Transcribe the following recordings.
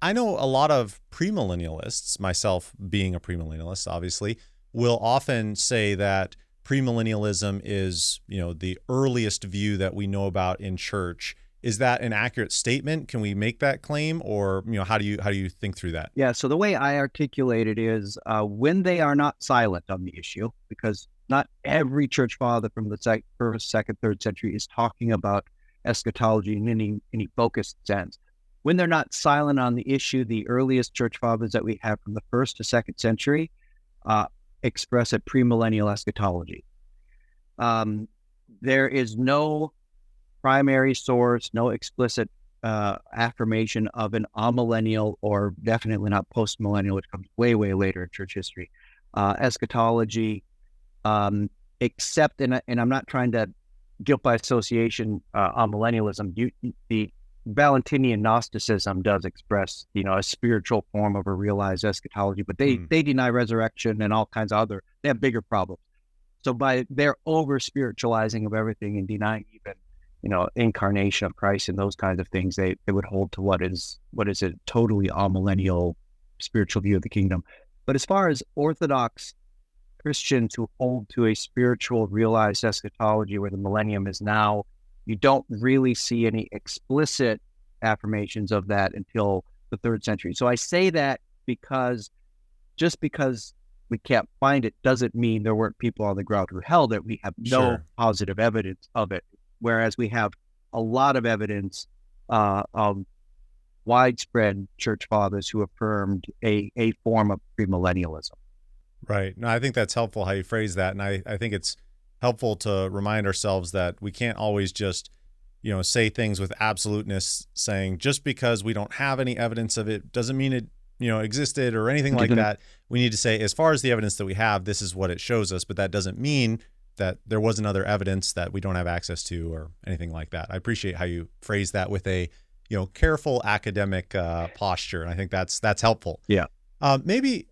I know a lot of premillennialists, myself being a premillennialist, obviously, will often say that premillennialism is, the earliest view that we know about in church. Is that an accurate statement? Can we make that claim, or how do you think through that? Yeah, so the way I articulate it is when they are not silent on the issue, because not every church father from the first, second, third century is talking about eschatology in any focused sense. When they're not silent on the issue, the earliest church fathers that we have from the first to second century uh, express a premillennial eschatology. Um, there is no primary source, no explicit affirmation of an amillennial, or definitely not postmillennial, which comes way, way later in church history, eschatology, except, and I'm not trying to guilt by association amillennialism. The Valentinian Gnosticism does express, a spiritual form of a realized eschatology, but they deny resurrection and all kinds of other, they have bigger problems. So by their over spiritualizing of everything and denying even, incarnation of Christ and those kinds of things, they would hold to what is a totally amillennial spiritual view of the kingdom. But as far as Orthodox Christians who hold to a spiritual realized eschatology where the millennium is now, you don't really see any explicit affirmations of that until the third century. So I say that because just because we can't find it doesn't mean there weren't people on the ground who held it. We have no Sure. positive evidence of it, whereas we have a lot of evidence of widespread church fathers who affirmed a form of premillennialism. Right. No, I think that's helpful how you phrase that. And I think it's helpful to remind ourselves that we can't always just, say things with absoluteness, saying just because we don't have any evidence of it doesn't mean it, existed or anything like that. We need to say, as far as the evidence that we have, this is what it shows us, but that doesn't mean that there wasn't other evidence that we don't have access to or anything like that. I appreciate how you phrase that with a, careful academic posture. And I think that's helpful. Yeah. Maybe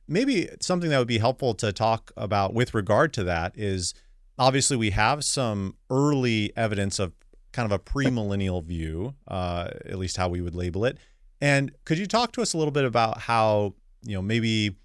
something that would be helpful to talk about with regard to that is obviously we have some early evidence of kind of a premillennial view, at least how we would label it. And could you talk to us a little bit about how, maybe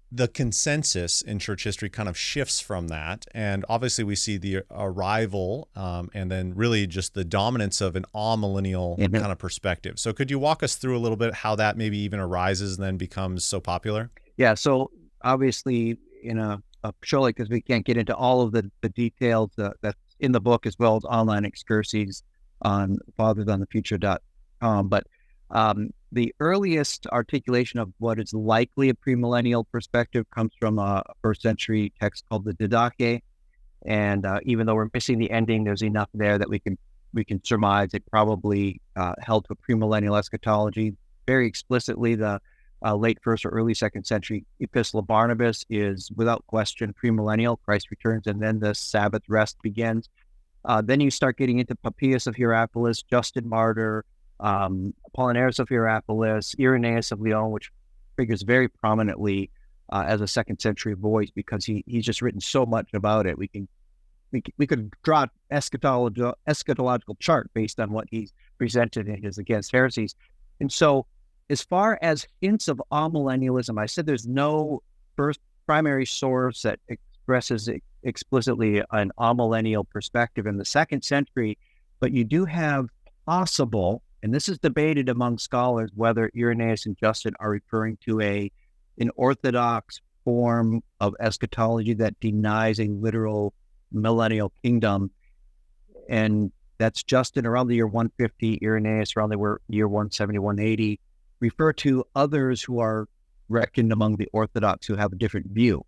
the consensus in church history kind of shifts from that? And obviously we see the arrival and then really just the dominance of an amillennial Mhm. kind of perspective. So could you walk us through a little bit how that maybe even arises and then becomes so popular? Yeah. So obviously, in a show like this, we can't get into all of the details that's in the book, as well as online excursions on fathersonthefuture.com. But the earliest articulation of what is likely a premillennial perspective comes from a first century text called the Didache. And even though we're missing the ending, there's enough there that we can surmise it probably held to a premillennial eschatology. Very explicitly, the late first or early second century Epistle of Barnabas is without question premillennial. Christ returns, and then the Sabbath rest begins. Then you start getting into Papias of Hierapolis, Justin Martyr, Apollinaris of Hierapolis, Irenaeus of Lyon, which figures very prominently as a second century voice because he's just written so much about it. We could draw an eschatological chart based on what he's presented in his Against Heresies. And so as far as hints of amillennialism, I said there's no first primary source that expresses explicitly an amillennial perspective in the second century, but you do have possible, and this is debated among scholars, whether Irenaeus and Justin are referring to an orthodox form of eschatology that denies a literal millennial kingdom. And that's Justin around the year 150, Irenaeus around the year 170, 180, refer to others who are reckoned among the Orthodox who have a different view.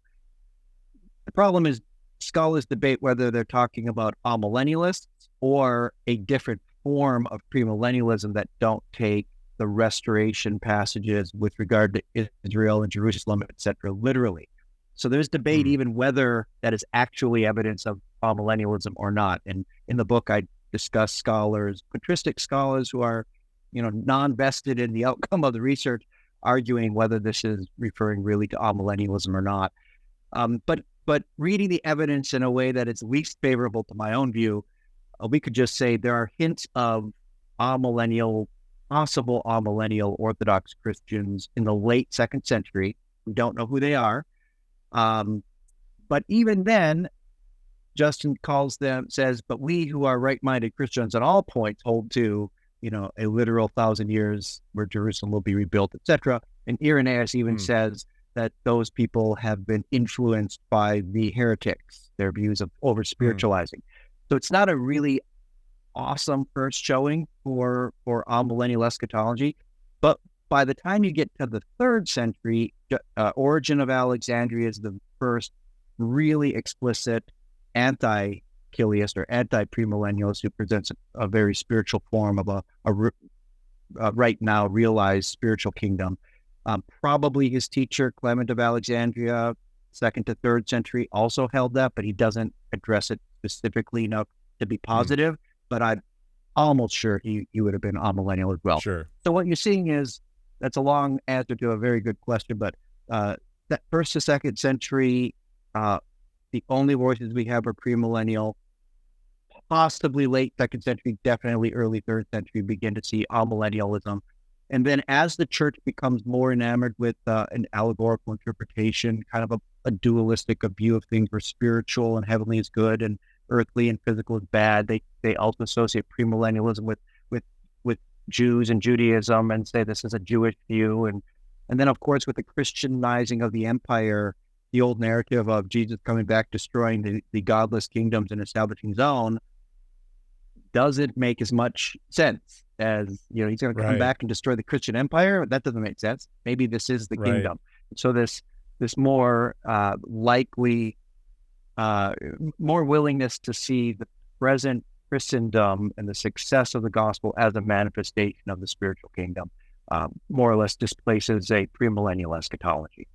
The problem is scholars debate whether they're talking about amillennialists or a different form of premillennialism that don't take the restoration passages with regard to Israel and Jerusalem, etc., literally. So there's debate Hmm. even whether that is actually evidence of amillennialism or not. And in the book, I discuss scholars, patristic scholars who are, non-vested in the outcome of the research, arguing whether this is referring really to amillennialism or not. But reading the evidence in a way that is least favorable to my own view, we could just say there are hints of amillennial possible amillennial Orthodox Christians in the late 2nd century. We don't know who they are. But even then, Justin says, but we who are right-minded Christians at all points hold to, a literal 1,000 years where Jerusalem will be rebuilt, etc. And Irenaeus even says that those people have been influenced by the heretics, their views of over-spiritualizing. So it's not a really awesome first showing for amillennial eschatology. But by the time you get to the 3rd century, Origen of Alexandria is the first really explicit anti-Chiliast or anti-premillennialist who presents a very spiritual form of a right now realized spiritual kingdom. Probably his teacher, Clement of Alexandria, 2nd to 3rd century, also held that, but he doesn't address it specifically enough to be positive. But I'm almost sure he would have been amillennial as well. Sure. So what you're seeing is, that's a long answer to a very good question, but that 1st to 2nd century, the only voices we have are premillennial. Possibly late 2nd century, definitely early 3rd century, begin to see amillennialism. And then as the church becomes more enamored with an allegorical interpretation, kind of a dualistic view of things where spiritual and heavenly is good and earthly and physical is bad, they also associate premillennialism with Jews and Judaism and say this is a Jewish view. And then, of course, with the Christianizing of the empire, the old narrative of Jesus coming back, destroying the godless kingdoms and establishing his own, doesn't make as much sense as, he's going to come back and destroy the Christian empire. That doesn't make sense. Maybe this is the kingdom. So this more likely, more willingness to see the present Christendom and the success of the gospel as a manifestation of the spiritual kingdom, more or less displaces a premillennial eschatology.